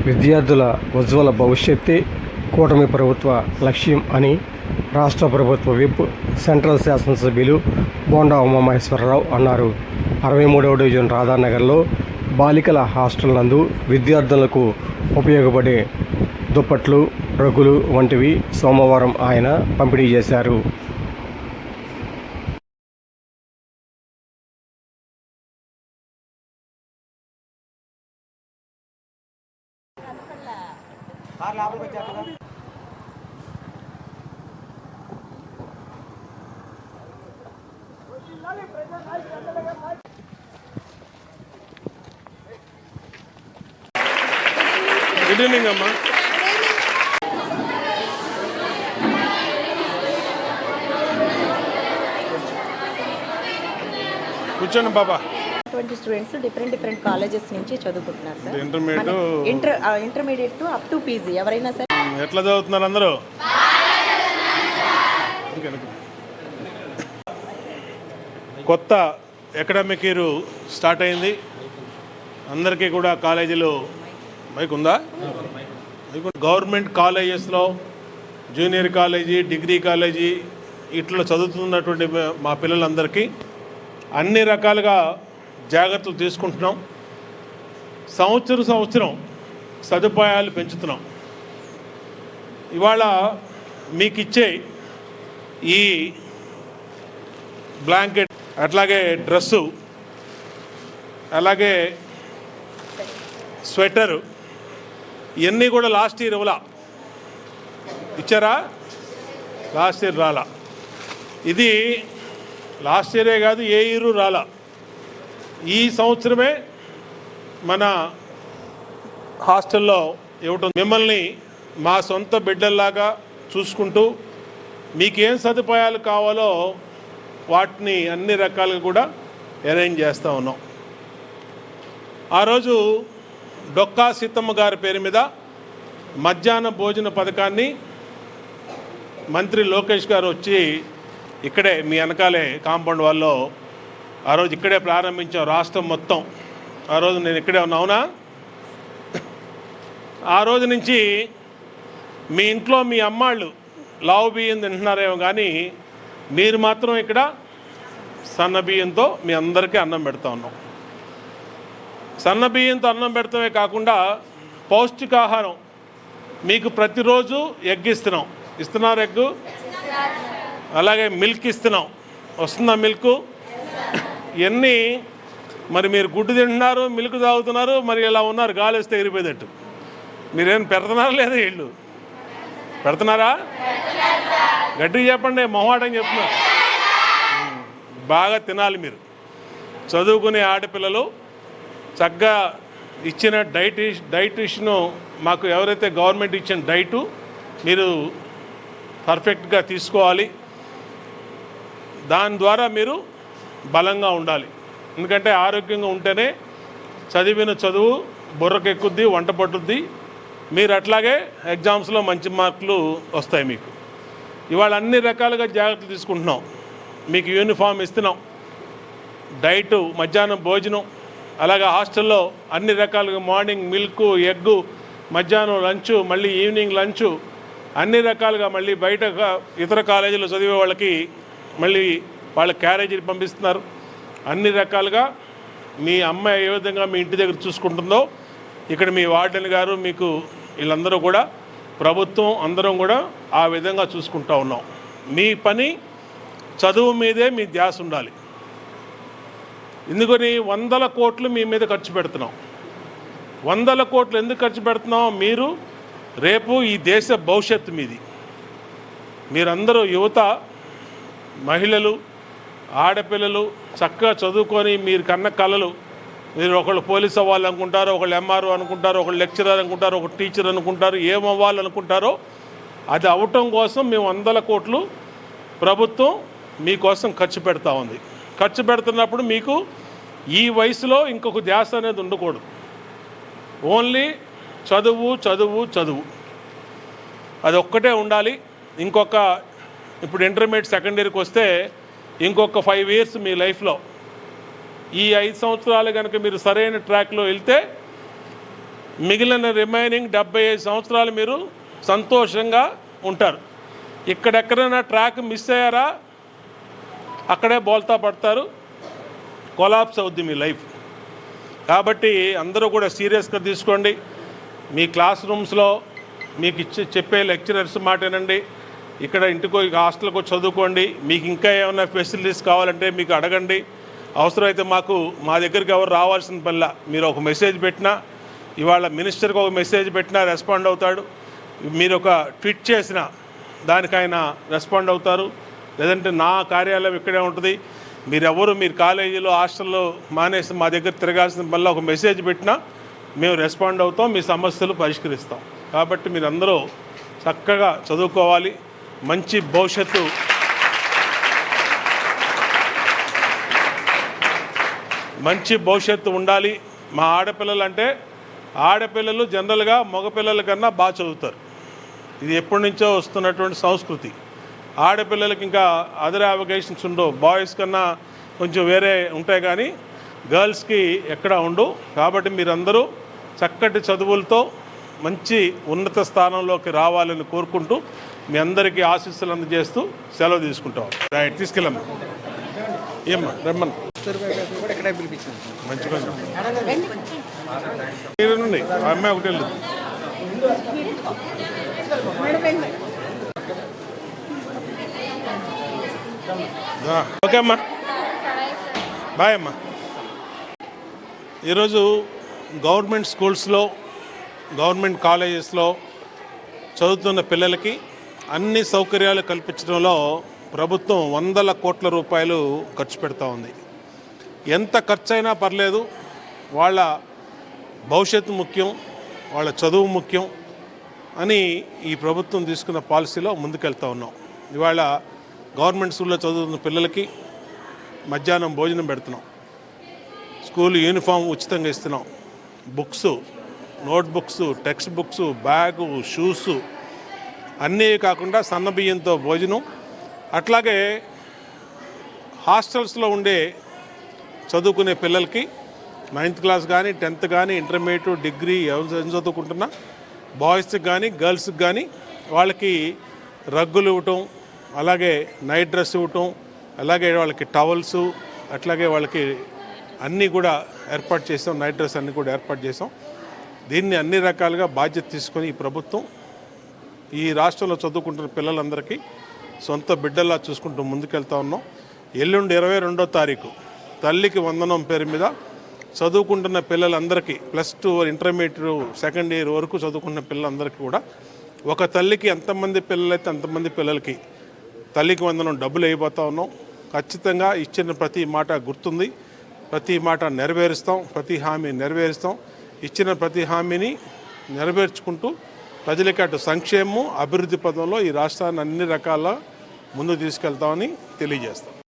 విద్యార్థుల ఉజ్వల భవిష్యత్తే కూటమి ప్రభుత్వ లక్ష్యం అని రాష్ట్ర ప్రభుత్వ విప్ సెంట్రల్ శాసనసభ్యులు బోండా ఉమామహేశ్వరరావు అన్నారు. 63వ డివిజన్ రాధానగర్లో బాలికల హాస్టల్ నందు విద్యార్థులకు ఉపయోగపడే దుప్పట్లు, రగ్గులు వంటివి సోమవారం ఆయన పంపిణీ చేశారు. గుడ్ ఈవినింగ్ అమ్మా. కూర్చోండి బాబా. 20 స్టూడెంట్స్ డిఫరెంట్ కాలేజెస్ నుంచి చదువుకుంటున్నారు sir. Intermediate to up to PG ఎవరైనా సరే. ఎట్లా చదువుతున్నారు అందరూ? కొత్త అకాడమిక్ ఇయర్ స్టార్ట్ అయింది. అందరికీ కూడా కాలేజీలో మైక్ ఉందా? గవర్నమెంట్ కాలేజెస్లో జూనియర్ కాలేజీ, డిగ్రీ కాలేజీ ఇట్లా చదువుతున్నటువంటి మా పిల్లలందరికీ అన్ని రకాలుగా జాగ్రత్తలు తీసుకుంటున్నాం. సంవత్సరం సదుపాయాలు పెంచుతున్నాం. ఇవాళ మీకు ఇచ్చే ఈ బ్లాంకెట్, అట్లాగే డ్రెస్సు, అలాగే స్వెటరు ఇవన్నీ కూడా లాస్ట్ ఇయర్ ఇవ్వలా. ఇచ్చారా? లాస్ట్ ఇయర్ రాలా. ఇది లాస్ట్ ఇయరే కాదు, ఏ ఇయర్ రాలా. ఈ సంవత్సరమే మన హాస్టల్లో ఇవ్వటం. మిమ్మల్ని మా సొంత బిడ్డల్లాగా చూసుకుంటూ మీకేం సదుపాయాలు కావాలో వాటిని అన్ని రకాలుగా కూడా అరేంజ్ చేస్తూ ఉన్నాం. ఆ రోజు డొక్కా సీతమ్మ గారి పేరు మీద మధ్యాహ్న భోజన పథకాన్ని మంత్రి లోకేష్ గారు వచ్చి ఇక్కడే మీ వెనకాలే కాంపౌండ్ వాళ్ళలో ఆ రోజు ఇక్కడే ప్రారంభించాం, రాష్ట్రం మొత్తం. ఆ రోజు నేను ఇక్కడే ఉన్నా, అవునా? ఆ రోజు నుంచి మీ ఇంట్లో మీ అమ్మాళ్ళు లావు బియ్యం తింటున్నారేమో, కానీ మీరు మాత్రం ఇక్కడ సన్న బియ్యంతో మీ అందరికీ అన్నం పెడతా ఉన్నాం. సన్న బియ్యంతో అన్నం పెడతామే కాకుండా పౌష్టికాహారం మీకు ప్రతిరోజు ఎగ్ ఇస్తున్నారు ఎగ్గు, అలాగే మిల్క్ ఇస్తున్నాం. వస్తుందా మిల్క్? ఇవన్నీ మరి మీరు గుడ్డు తింటున్నారు, మిల్క్ తాగుతున్నారు, మరి ఇలా ఉన్నారు గాలి వస్తే ఎగిరిపోయేటట్టు. మీరేం పెడుతున్నారా లేదా? ఇళ్ళు పెడుతున్నారా? గట్టిగా చెప్పండి, మొహమాటం చెప్తున్నారు. బాగా తినాలి మీరు. చదువుకునే ఆడపిల్లలు చక్కగా ఇచ్చిన డైటిషను మాకు ఎవరైతే గవర్నమెంట్ ఇచ్చిన డైటు మీరు పర్ఫెక్ట్గా తీసుకోవాలి. దాని ద్వారా మీరు బలంగా ఉండాలి. ఎందుకంటే ఆరోగ్యంగా ఉంటేనే చదివిన చదువు బుర్రకు ఎక్కుద్ది, వంట పట్టుద్ది. మీరు అట్లాగే ఎగ్జామ్స్లో మంచి మార్కులు వస్తాయి మీకు. ఇవాళ అన్ని రకాలుగా జాగ్రత్తలు తీసుకుంటున్నాం. మీకు యూనిఫామ్ ఇస్తున్నాం, డైటు, మధ్యాహ్నం భోజనం, అలాగే హాస్టల్లో అన్ని రకాలుగా మార్నింగ్ మిల్క్, ఎగ్గు, మధ్యాహ్నం లంచు, మళ్ళీ ఈవినింగ్ లంచు, అన్ని రకాలుగా. మళ్ళీ బయట ఇతర కాలేజీలో చదివే వాళ్ళకి మళ్ళీ వాళ్ళ క్యారేజీని పంపిస్తున్నారు. అన్ని రకాలుగా మీ అమ్మ ఏ విధంగా మీ ఇంటి దగ్గర చూసుకుంటుందో ఇక్కడ మీ వార్డెన్ గారు, మీకు వీళ్ళందరూ కూడా, ప్రభుత్వం అందరం కూడా ఆ విధంగా చూసుకుంటూ ఉన్నాం. మీ పని చదువు మీదే మీ ధ్యాస ఉండాలి. ఎందుకని 100 కోట్లు మీ మీద ఖర్చు పెడుతున్నాం. 100 కోట్లు ఎందుకు ఖర్చు పెడుతున్నాం? మీరు రేపు ఈ దేశ భవిష్యత్తు మీది. మీరందరూ యువత, మహిళలు, ఆడపిల్లలు చక్కగా చదువుకొని మీరు కన్న కళలు, మీరు ఒకళ్ళు పోలీస్ అవ్వాలనుకుంటారు, ఒకళ్ళు ఎంఆర్ఓ అనుకుంటారు, ఒకళ్ళు లెక్చరర్ అనుకుంటారు, ఒక టీచర్ అనుకుంటారు, ఏమవ్వాలనుకుంటారో అది అవ్వటం కోసం మేము 100 కోట్లు ప్రభుత్వం మీకోసం ఖర్చు పెడతా ఉంది. ఖర్చు పెడుతున్నప్పుడు మీకు ఈ వయసులో ఇంకొక ధ్యాస అనేది ఉండకూడదు. ఓన్లీ చదువు చదువు చదువు అది ఒక్కటే ఉండాలి. ఇప్పుడు ఇంటర్మీడియట్ సెకండ్ ఇయర్కి వస్తే ఇంకొక 5 ఇయర్స్ మీ లైఫ్లో ఈ 5 సంవత్సరాలు కనుక మీరు సరైన ట్రాక్లో వెళ్తే మిగిలిన రిమైనింగ్ 75 సంవత్సరాలు మీరు సంతోషంగా ఉంటారు. ఇక్కడెక్కడైనా ట్రాక్ మిస్ అయ్యారా అక్కడే బోల్తా పడతారు, కొలాప్స్ అవుద్ది మీ లైఫ్. కాబట్టి అందరూ కూడా సీరియస్గా తీసుకోండి. మీ క్లాస్ రూమ్స్లో మీకు చెప్పే లెక్చరర్స్ మాట వినండి. ఇక్కడ ఇంటికో హాస్టల్కో చదువుకోండి. మీకు ఇంకా ఏమైనా ఫెసిలిటీస్ కావాలంటే మీకు అడగండి. అవసరమైతే మా దగ్గరికి ఎవరు రావాల్సిన పనిలా, మీరు ఒక మెసేజ్ పెట్టినా, ఇవాళ మినిస్టర్కి ఒక మెసేజ్ పెట్టినా రెస్పాండ్ అవుతాడు. మీరు ఒక ట్వీట్ చేసినా దానికి ఆయన రెస్పాండ్ అవుతారు. లేదంటే నా కార్యాలయం ఇక్కడే ఉంటుంది. మీరు కాలేజీలో హాస్టల్లో మానేసి మా దగ్గర తిరగాల్సిన పనిలో ఒక మెసేజ్ పెట్టినా మేము రెస్పాండ్ అవుతాం, మీ సమస్యలు పరిష్కరిస్తాం. కాబట్టి మీరందరూ చక్కగా చదువుకోవాలి, మంచి భవిష్యత్తు ఉండాలి. మా ఆడపిల్లలు జనరల్గా మగపిల్లల కన్నా బాగా చదువుతారు. ఇది ఎప్పటి నుంచో వస్తున్నటువంటి సంస్కృతి. ఆడపిల్లలకి ఇంకా అదర్ అవకేషన్స్ ఉండవు, బాయ్స్ కన్నా కొంచెం వేరే ఉంటాయి, కానీ గర్ల్స్కి ఎక్కడ ఉండవు. కాబట్టి మీరందరూ చక్కటి చదువులతో మంచి ఉన్నత స్థానంలోకి రావాలని కోరుకుంటూ మీ అందరికీ ఆశీస్సులు అందజేస్తూ సెలవు తీసుకుంటాం. రైట్, తీసుకెళ్ళమ్మా. ఏమ్మా రమ్మన్ మంచిగా నుండి అమ్మాయి ఒకటి వెళ్ళు. ఓకే అమ్మా, బాయ్ అమ్మా. ఈరోజు గవర్నమెంట్ స్కూల్స్లో, గవర్నమెంట్ కాలేజెస్లో చదువుతున్న పిల్లలకి అన్ని సౌకర్యాలు కల్పించడంలో ప్రభుత్వం 100 కోట్ల రూపాయలు ఖర్చు పెడతా ఉంది. ఎంత ఖర్చు అయినా పర్లేదు, వాళ్ళ భవిష్యత్తు ముఖ్యం, వాళ్ళ చదువు ముఖ్యం అని ఈ ప్రభుత్వం తీసుకున్న పాలసీలో ముందుకెళ్తా ఉన్నాం. ఇవాళ గవర్నమెంట్ స్కూల్లో చదువుతున్న పిల్లలకి మధ్యాహ్నం భోజనం పెడుతున్నాం, స్కూల్ యూనిఫామ్ ఉచితంగా ఇస్తున్నాం, books, notebooks, text books, bag, shoes అన్నీ కాకుండా సన్నబియ్యంతో భోజనం. అట్లాగే హాస్టల్స్లో ఉండే చదువుకునే పిల్లలకి 9th క్లాస్ కానీ 10th కానీ ఇంటర్మీడియట్, డిగ్రీ ఎవరు చదువుకుంటున్నా బాయ్స్కి కానీ గర్ల్స్కి కానీ వాళ్ళకి రగ్గులు ఇవ్వటం, అలాగే నైట్ డ్రెస్ ఇవ్వటం, అలాగే వాళ్ళకి టవల్స్, అట్లాగే వాళ్ళకి అన్నీ కూడా ఏర్పాటు చేసాం. నైట్ డ్రెస్ అన్నీ కూడా ఏర్పాటు చేసాం. దీన్ని అన్ని రకాలుగా బాధ్యత తీసుకొని ఈ ప్రభుత్వం ఈ రాష్ట్రంలో చదువుకుంటున్న పిల్లలందరికీ సొంత బిడ్డల్లా చూసుకుంటూ ముందుకెళ్తా ఉన్నాం. ఎల్లుండి 22వ తారీఖు తల్లికి వందనం పేరు మీద చదువుకుంటున్న పిల్లలందరికీ +2 ఇంటర్మీడియట్ 2nd ఇయర్ వరకు చదువుకున్న పిల్లలందరికీ కూడా ఒక తల్లికి ఎంతమంది పిల్లలైతే అంతమంది పిల్లలకి తల్లికి వందనం డబ్బులు అయిపోతా ఉన్నాం. ఖచ్చితంగా ఇచ్చిన ప్రతి మాట గుర్తుంది, ప్రతి మాట నెరవేరుస్తాం, ప్రతి హామీ నెరవేరుస్తాం. ఇచ్చిన ప్రతి హామీని నెరవేర్చుకుంటూ ప్రజలకి అటు సంక్షేమం, అభివృద్ధి పదంలో ఈ రాష్ట్రాన్ని అన్ని రకాల ముందు తీసుకెళ్తామని తెలియజేస్తాం.